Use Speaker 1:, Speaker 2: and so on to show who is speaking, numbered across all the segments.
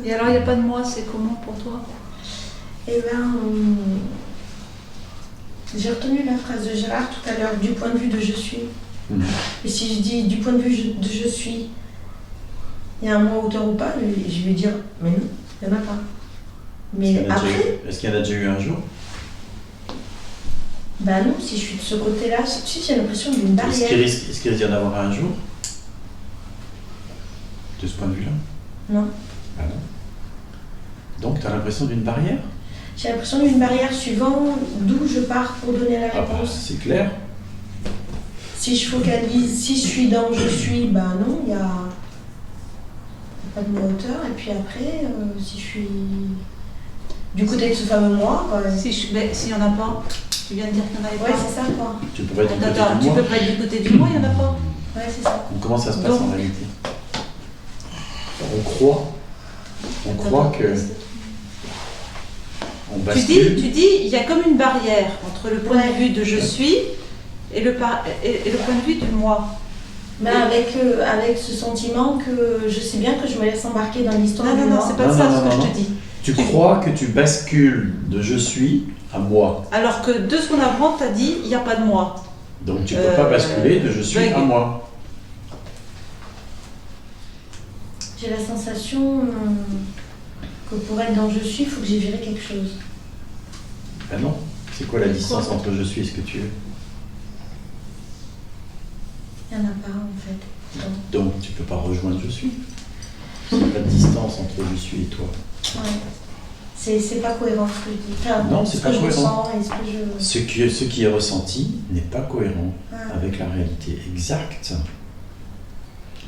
Speaker 1: Et alors, il n'y a pas de moi, c'est comment pour toi?
Speaker 2: Eh ben, j'ai retenu la phrase de Gérard tout à l'heure, du point de vue de je suis. Et si je dis du point de vue de je suis, il y a un moi auteur ou pas, je vais dire, mais non, il n'y en a pas. Mais après...
Speaker 3: Est-ce qu'il y en a déjà eu un jour?
Speaker 2: Bah non, si je suis de ce côté-là, si j'ai l'impression d'une barrière.
Speaker 3: Est-ce qu'il risque d'y en avoir un jour? De ce point de vue-là?
Speaker 2: Non.
Speaker 3: Ah non. Donc, tu as l'impression d'une barrière?
Speaker 2: J'ai l'impression d'une barrière suivant d'où je pars pour donner la réponse.
Speaker 3: Ah bah, c'est clair.
Speaker 2: Si je focalise, si je suis dans je suis, bah non, il n'y a pas de moi auteur. Et puis après, si je suis du côté de ce fameux moi...
Speaker 1: S'il n'y en a pas, tu viens de dire qu'il n'y en avait pas.
Speaker 2: Ouais, c'est ça quoi.
Speaker 3: Tu peux pas être du côté
Speaker 1: Attends,
Speaker 3: du
Speaker 1: tu
Speaker 3: moi.
Speaker 1: peux pas être du côté du moi, il n'y en a pas.
Speaker 2: Ouais, c'est ça.
Speaker 3: Donc, comment ça se passe
Speaker 1: Donc,
Speaker 3: en réalité? On croit que... On
Speaker 1: tu
Speaker 3: bascule.
Speaker 1: dis, il y a comme une barrière entre le point de vue de je suis et le point de vue du moi.
Speaker 2: Mais avec ce sentiment que je sais bien que je me laisse embarquer dans l'histoire du
Speaker 1: Non,
Speaker 2: moi.
Speaker 1: c'est pas ça ce que je te dis.
Speaker 3: Tu crois que tu bascules de je suis à moi.
Speaker 1: Alors que 2 secondes avant, tu as dit il n'y a pas de moi.
Speaker 3: Donc tu ne peux pas basculer de je suis à moi.
Speaker 2: J'ai la sensation que pour être dans je suis, il faut que j'ai viré quelque chose.
Speaker 3: Ben non. C'est quoi la distance entre je suis et ce que tu es?
Speaker 2: Il n'y en a pas en fait.
Speaker 3: Donc tu ne peux pas rejoindre je suis. Il n'y a pas de distance entre je suis et toi.
Speaker 2: Ouais. C'est pas cohérent ce que je dis. Enfin,
Speaker 3: Non, c'est pas cohérent.
Speaker 2: Ce que
Speaker 3: Ce qui est ressenti n'est pas cohérent avec la réalité exacte.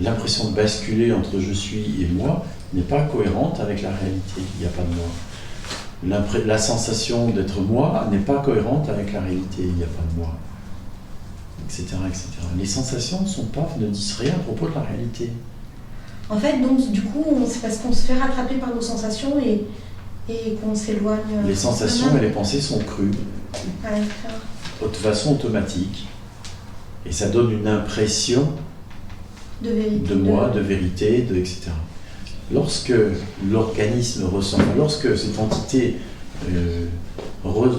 Speaker 3: L'impression de basculer entre je suis et moi n'est pas cohérente avec la réalité. Il n'y a pas de moi. La sensation d'être moi n'est pas cohérente avec la réalité. Il n'y a pas de moi. Etc., etc. Les sensations ne disent rien à propos de la réalité.
Speaker 2: En fait, donc, du coup, c'est parce qu'on se fait rattraper par nos sensations et qu'on s'éloigne.
Speaker 3: Les sensations et les pensées sont crues, de façon automatique, et ça donne une impression de moi, de vérité, etc. Lorsque l'organisme ressent, lorsque cette entité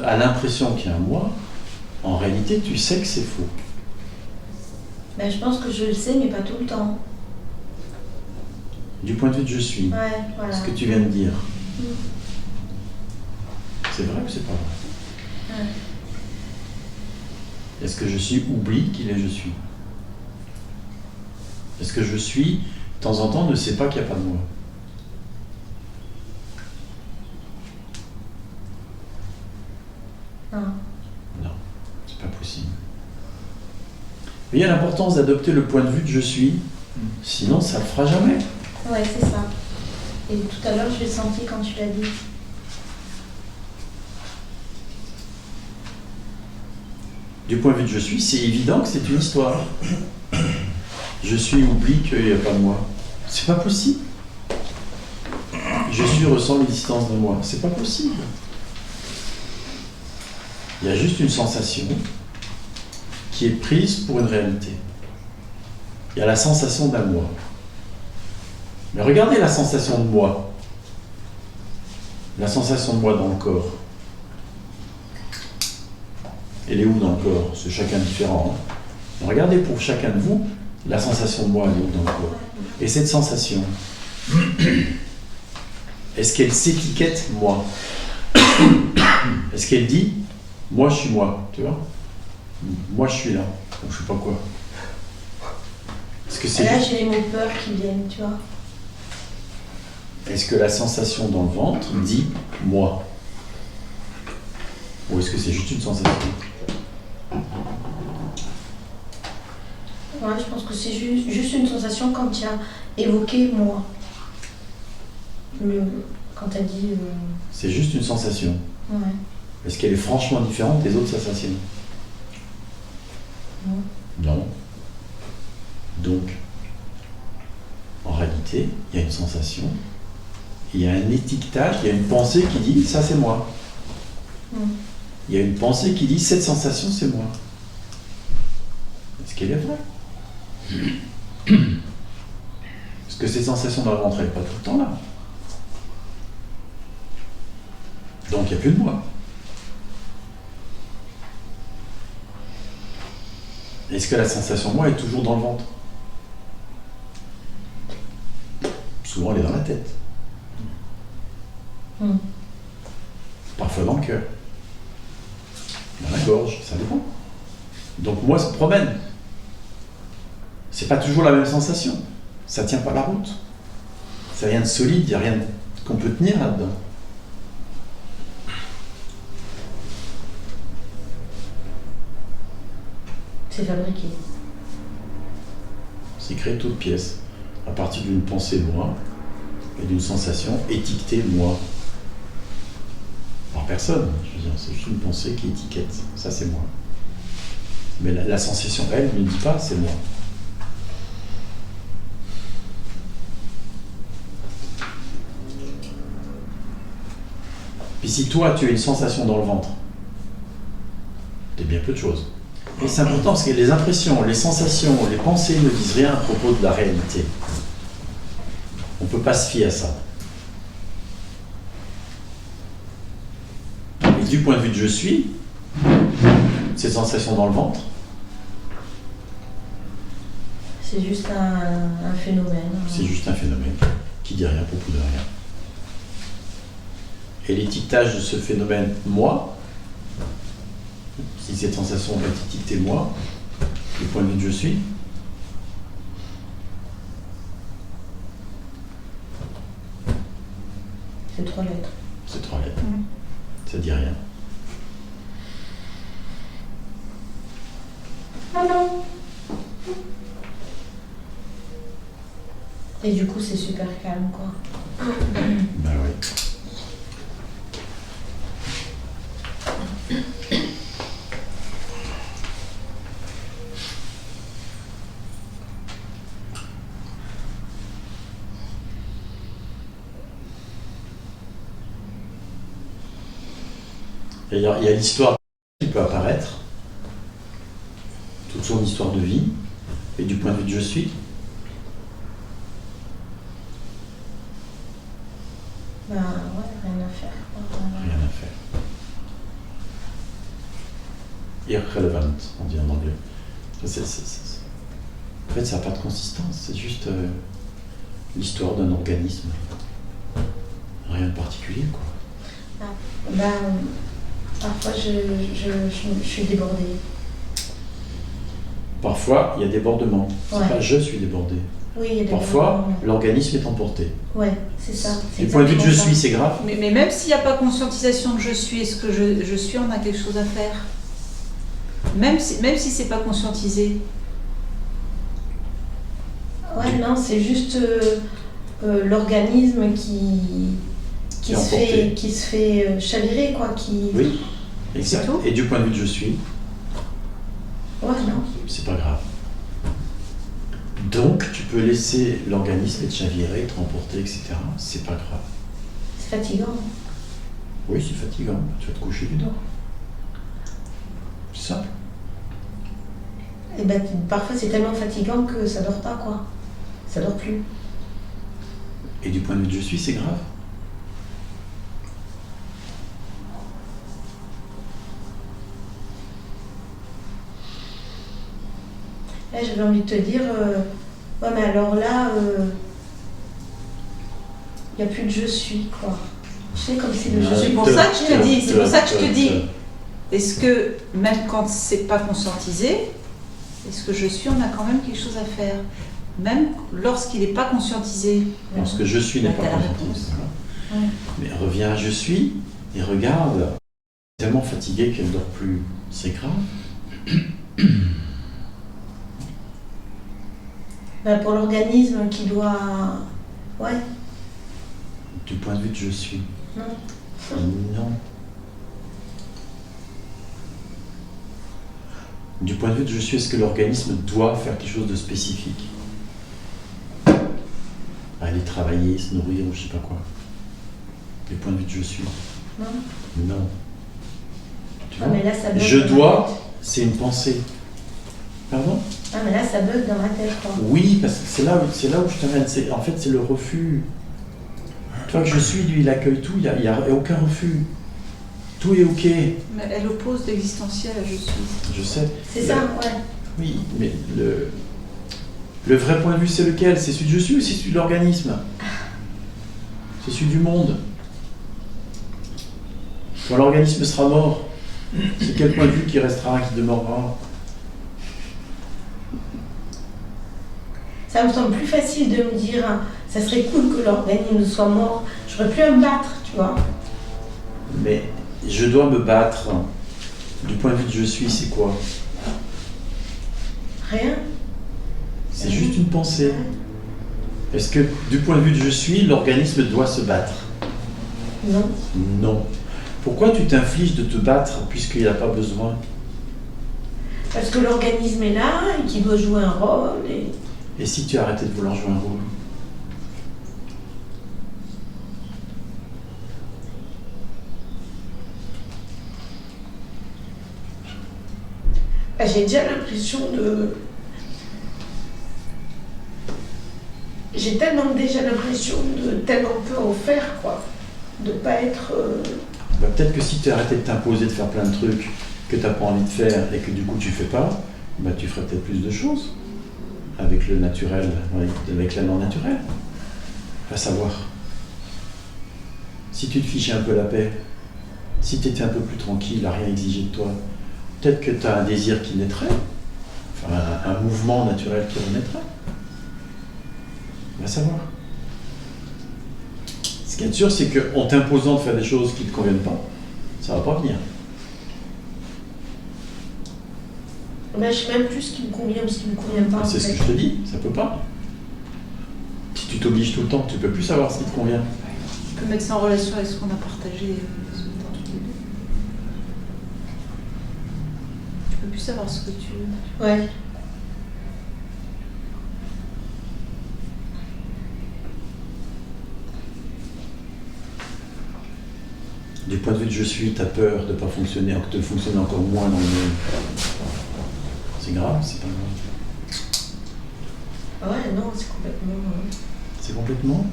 Speaker 3: a l'impression qu'il y a un moi, en réalité, tu sais que c'est faux.
Speaker 2: Ben, je pense que je le sais, mais pas tout le temps.
Speaker 3: Du point de vue de je suis,
Speaker 2: voilà.
Speaker 3: Ce que tu viens de dire, c'est vrai ou c'est pas vrai? Est-ce que je suis oublie qu'il est je suis? Est-ce que je suis, de temps en temps, ne sait pas qu'il n'y a pas de moi? Non, c'est pas possible. Mais il y a l'importance d'adopter le point de vue de je suis, sinon ça ne le fera jamais.
Speaker 2: Ouais, c'est ça. Et tout à l'heure, je l'ai senti quand tu l'as dit.
Speaker 3: Du point de vue de je suis, c'est évident que c'est une histoire. Je suis oublie qu'il n'y a pas de moi. C'est pas possible. Je suis ressent l'existence de moi. C'est pas possible. Il y a juste une sensation qui est prise pour une réalité. Il y a la sensation d'un moi. Mais regardez la sensation de moi. La sensation de moi dans le corps. Elle est où dans le corps? C'est chacun différent. Mais regardez pour chacun de vous, la sensation de moi, elle est où dans le corps? Et cette sensation, est-ce qu'elle s'étiquette moi? Est-ce qu'elle dit moi je suis moi, tu vois? Moi je suis là, ou je sais pas quoi. Est-ce que c'est
Speaker 2: là, j'ai les mots peur qui viennent, tu vois.
Speaker 3: Est-ce que la sensation dans le ventre dit moi? Ou est-ce que c'est juste une sensation?
Speaker 2: Ouais, je pense que c'est juste une sensation quand tu as évoqué moi. Quand tu as dit...
Speaker 3: C'est juste une sensation.
Speaker 2: Ouais.
Speaker 3: Est-ce qu'elle est franchement différente des autres sensations?
Speaker 2: Non.
Speaker 3: Non. Donc, en réalité, il y a une sensation, il y a un étiquetage, il y a une pensée qui dit ça c'est moi. Il y a une pensée qui dit cette sensation c'est moi. Est-ce qu'elle est vraie? Parce que cette sensation dans le ventre, elle n'est pas tout le temps là. Donc il n'y a plus de moi. Est-ce que la sensation moi est toujours dans le ventre? Souvent elle est dans la tête. Parfois dans le cœur. Dans la gorge, ça dépend. Donc moi, ça me promène. C'est pas toujours la même sensation. Ça tient pas la route. C'est rien de solide, il n'y a rien qu'on peut tenir là-dedans.
Speaker 2: C'est fabriqué.
Speaker 3: C'est créé toute pièce, à partir d'une pensée moi et d'une sensation étiquetée moi. Par personne, je veux dire, c'est juste une pensée qui étiquette. Ça, c'est moi. Mais la sensation, elle, ne dit pas c'est moi. Puis si toi, tu as une sensation dans le ventre, c'est bien peu de choses. Et c'est important parce que les impressions, les sensations, les pensées ne disent rien à propos de la réalité. On ne peut pas se fier à ça. Et du point de vue de je suis, cette sensation dans le ventre,
Speaker 2: c'est juste un phénomène.
Speaker 3: C'est juste un phénomène qui dit rien à propos de rien. Et l'étiquetage de ce phénomène moi, si cette sensation est étiquetée moi, du point de vue de je suis,
Speaker 2: c'est 3 lettres.
Speaker 3: c'est 3 lettres. Ça dit rien.
Speaker 2: Et du coup, c'est super calme, quoi.
Speaker 3: Ben oui. Et il y a l'histoire qui peut apparaître, toute son histoire de vie, et du point de vue de je suis.
Speaker 2: Ben ouais, rien à faire.
Speaker 3: Rien à faire. Irrelevant, on dit en anglais. En fait, ça n'a pas de consistance, c'est juste l'histoire d'un organisme. Rien de particulier, quoi.
Speaker 2: Ben, parfois, je suis débordée.
Speaker 3: Parfois, il y a débordement. C'est
Speaker 2: Ouais.
Speaker 3: pas je suis débordé.
Speaker 2: Oui, il y a des
Speaker 3: Parfois,
Speaker 2: moments.
Speaker 3: l'organisme est emporté.
Speaker 2: Ouais, c'est ça. c'est
Speaker 3: Du point de vue de je
Speaker 2: exactement
Speaker 3: suis, c'est grave.
Speaker 1: Mais même s'il n'y a pas conscientisation de je suis, est-ce que je suis, on a quelque chose à faire? Même si c'est pas conscientisé.
Speaker 2: ça. Ouais, non, c'est juste l'organisme
Speaker 3: Qui est emporté.
Speaker 2: qui se fait chavirer, quoi.
Speaker 3: Oui, exact.
Speaker 1: tout.
Speaker 3: Et du point de vue de je suis,
Speaker 2: Ouais, non.
Speaker 3: c'est pas grave. Donc, tu peux laisser l'organisme être chaviré, être emporté, etc. C'est pas grave.
Speaker 2: C'est fatigant.
Speaker 3: Oui, c'est fatigant. Tu vas te coucher, tu dors. C'est simple.
Speaker 2: Et ben, parfois, c'est tellement fatigant que ça dort pas, quoi. Ça dort plus.
Speaker 3: Et du point de vue de je suis, c'est grave.
Speaker 2: Là, j'avais envie de te dire, ouais, mais alors là, il n'y a plus de je suis, quoi. Je sais, comme si le je
Speaker 3: Ouais.
Speaker 2: suis.
Speaker 1: C'est pour ça que je te dis, c'est pour ça que je te dis. Est-ce que, même quand c'est pas conscientisé, est-ce que je suis, on a quand même quelque chose à faire? Même lorsqu'il n'est pas conscientisé.
Speaker 3: Lorsque je suis n'est
Speaker 1: Bah,
Speaker 3: pas
Speaker 1: t'as la
Speaker 3: conscientisé.
Speaker 1: réponse.
Speaker 3: Voilà.
Speaker 1: Ouais.
Speaker 3: Mais reviens à je suis et regarde. Tellement fatiguée qu'elle ne dort plus. C'est grave.
Speaker 2: Ben, pour l'organisme qui doit. Ouais,
Speaker 3: Du point de vue de je suis.
Speaker 2: non.
Speaker 3: Non. Du point de vue de je suis, est-ce que l'organisme doit faire quelque chose de spécifique? Aller travailler, se nourrir ou je sais pas quoi. Du point de vue de je suis.
Speaker 2: Non.
Speaker 3: Non. Tu
Speaker 2: Ah,
Speaker 3: vois
Speaker 2: mais là, ça bug
Speaker 3: Je
Speaker 2: dans ma
Speaker 3: dois,
Speaker 2: tête.
Speaker 3: c'est une pensée. Pardon?
Speaker 2: Ah, mais là, ça bug dans ma tête, quoi.
Speaker 3: Oui, parce que c'est là où je t'amène. En fait, c'est le refus. Tu vois que je suis, lui, il accueille tout, il n'y a aucun refus. Tout est ok.
Speaker 1: Mais elle oppose l'existentiel à je suis.
Speaker 3: Je sais.
Speaker 2: C'est ça, ouais.
Speaker 3: Oui, mais le vrai point de vue, c'est lequel? C'est celui de je suis ou c'est celui de l'organisme? C'est celui du monde. Quand l'organisme sera mort, c'est quel point de vue qui restera, qui demeurera?
Speaker 2: Ça me semble plus facile de me dire, ça serait cool que l'organisme soit mort, j'aurais plus à me battre, tu vois.
Speaker 3: Mais je dois me battre. Du point de vue de je suis, c'est quoi?
Speaker 2: Rien.
Speaker 3: C'est juste une pensée. Est-ce que du point de vue de je suis, l'organisme doit se battre?
Speaker 2: Non.
Speaker 3: Non. Pourquoi tu t'infliges de te battre puisqu'il n'y a pas besoin?
Speaker 2: Parce que l'organisme est là et qu'il doit jouer un rôle.
Speaker 3: Et si tu arrêtais de vouloir jouer un rôle?
Speaker 2: Bah, j'ai déjà l'impression de... J'ai tellement déjà l'impression de tellement peu en faire, quoi. De pas être...
Speaker 3: Bah, peut-être que si tu arrêtais de t'imposer de faire plein de trucs que tu n'as pas envie de faire et que du coup tu fais pas, bah, tu ferais peut-être plus de choses avec le naturel, avec l'élan naturel. Va savoir. Si tu te fichais un peu la paix, si tu étais un peu plus tranquille, à rien exiger de toi, peut-être que tu as un désir qui naîtrait, enfin un mouvement naturel qui renaîtrait. Va savoir. Ce qui est sûr, c'est qu'en t'imposant de faire des choses qui ne te conviennent pas, ça ne va pas venir.
Speaker 2: Bah, je sais même plus ce qui me convient ou ce qui me convient pas.
Speaker 3: C'est ce que je te dis, ça peut pas. Si tu t'obliges tout le temps, tu peux plus savoir ce qui te convient.
Speaker 1: Tu peux mettre ça en relation avec ce qu'on a partagé dans tous les deux. Tu peux plus savoir ce que tu veux.
Speaker 2: Ouais.
Speaker 3: Du point de vue de je suis, tu as peur de ne pas fonctionner, de fonctionner encore moins dans le monde. C'est grave, c'est pas grave.
Speaker 2: Ouais, non, c'est complètement...
Speaker 3: C'est complètement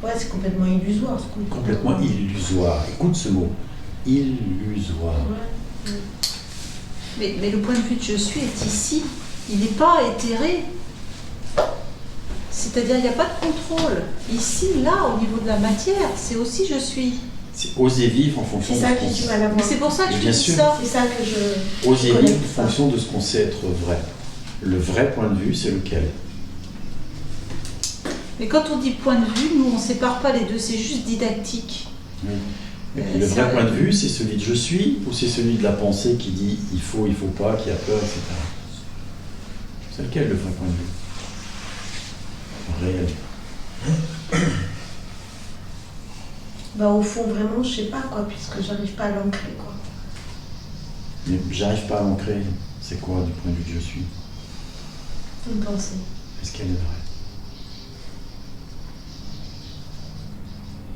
Speaker 2: Ouais, c'est complètement illusoire.
Speaker 3: Complètement illusoire. Écoute ce mot. Illusoire.
Speaker 2: Ouais.
Speaker 1: Mais le point de vue de je suis est ici. Il n'est pas éthéré. C'est-à-dire, il n'y a pas de contrôle. Ici, là, au niveau de la matière, c'est aussi je suis.
Speaker 3: C'est oser vivre en fonction
Speaker 2: C'est
Speaker 3: de
Speaker 2: ça
Speaker 3: ce
Speaker 2: que
Speaker 3: qu'on
Speaker 2: tu
Speaker 3: sait.
Speaker 2: vas l'avoir.
Speaker 1: Mais c'est pour ça que je te
Speaker 3: Bien
Speaker 1: dis
Speaker 3: sûr.
Speaker 1: ça.
Speaker 2: C'est ça que je...
Speaker 3: Oser
Speaker 2: connais
Speaker 3: vivre en
Speaker 2: ça.
Speaker 3: fonction de ce qu'on sait être vrai. Le vrai point de vue, c'est lequel?
Speaker 1: Mais quand on dit point de vue, nous, on ne sépare pas les deux. C'est juste didactique.
Speaker 3: Oui. Et puis le
Speaker 1: c'est
Speaker 3: vrai
Speaker 1: vrai.
Speaker 3: point de vue, c'est celui de je suis ou c'est celui de la pensée qui dit il faut pas, qui a peur, etc. C'est lequel le vrai point de vue? Réel.
Speaker 2: Bah, au fond, vraiment, je sais pas, quoi, puisque j'arrive pas à l'ancrer, quoi.
Speaker 3: Mais j'arrive pas à l'ancrer. C'est quoi du point de vue que je suis?
Speaker 2: Une pensée.
Speaker 3: Est-ce qu'elle est vraie?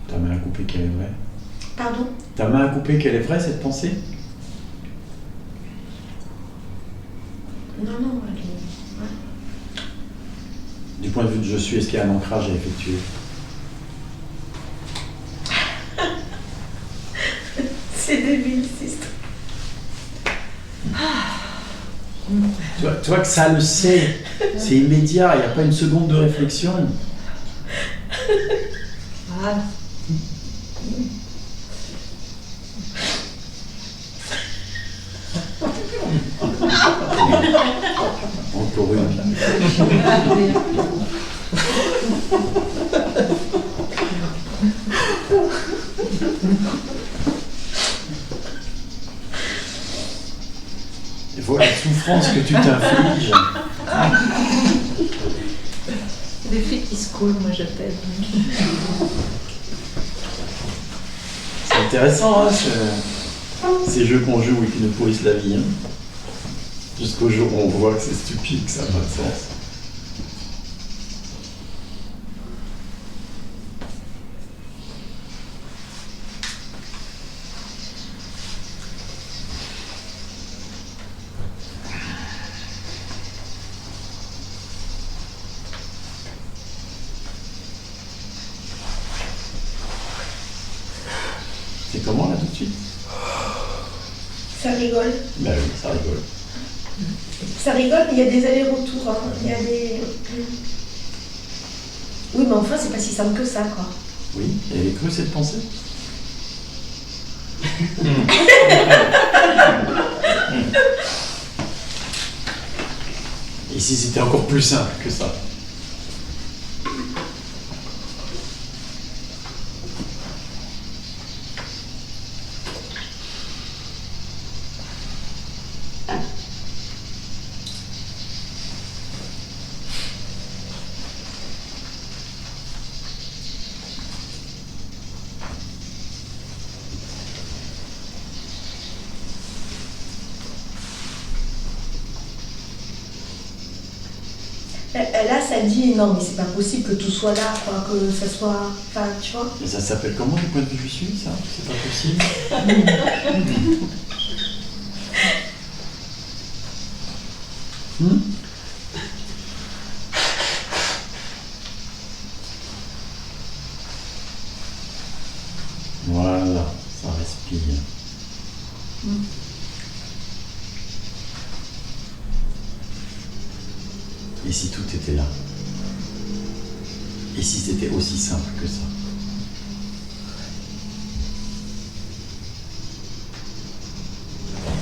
Speaker 3: Ta main à couper qu'elle est vraie?
Speaker 2: Pardon?
Speaker 3: Ta main à couper qu'elle est vraie, cette pensée?
Speaker 2: Non, elle est... Ouais.
Speaker 3: Du point de vue de je suis, est-ce qu'il y a un ancrage à effectuer?
Speaker 2: C'est débile, cette histoire.
Speaker 3: Tu vois que ça le sait, c'est immédiat, il n'y a pas une seconde de réflexion.
Speaker 1: Voilà.
Speaker 3: Encore une. Et voilà la souffrance que tu t'infliges.
Speaker 1: Des filles qui se coulent, moi j'appelle.
Speaker 3: C'est intéressant, hein, ces jeux qu'on joue et qui nous pourrissent la vie. Hein. Jusqu'au jour où on voit que c'est stupide, que ça n'a pas de sens. C'est comment là tout de suite?
Speaker 2: Ça rigole.
Speaker 3: Bah oui, ça rigole.
Speaker 2: Ça rigole, mais il y a des allers-retours. Hein. Il y a des... Oui, mais enfin, c'est pas si simple que ça, quoi.
Speaker 3: Oui, elle est crue cette pensée. Et si c'était encore plus simple que ça?
Speaker 2: Là, ça dit non, mais c'est pas possible que tout soit là, quoi, que ça soit. Enfin, tu vois.
Speaker 3: Et ça s'appelle comment du point de vue je suis, ça? C'est pas possible. Voilà, ça respire. Et si tout était là? Et si c'était aussi simple que ça?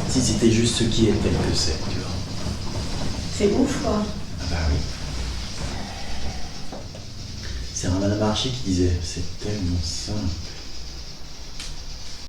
Speaker 3: Si c'était juste ce qui est tel que c'est, tu vois?
Speaker 2: C'est ouf, quoi.
Speaker 3: Ah bah oui. C'est Ramana Maharshi qui disait, c'est tellement simple.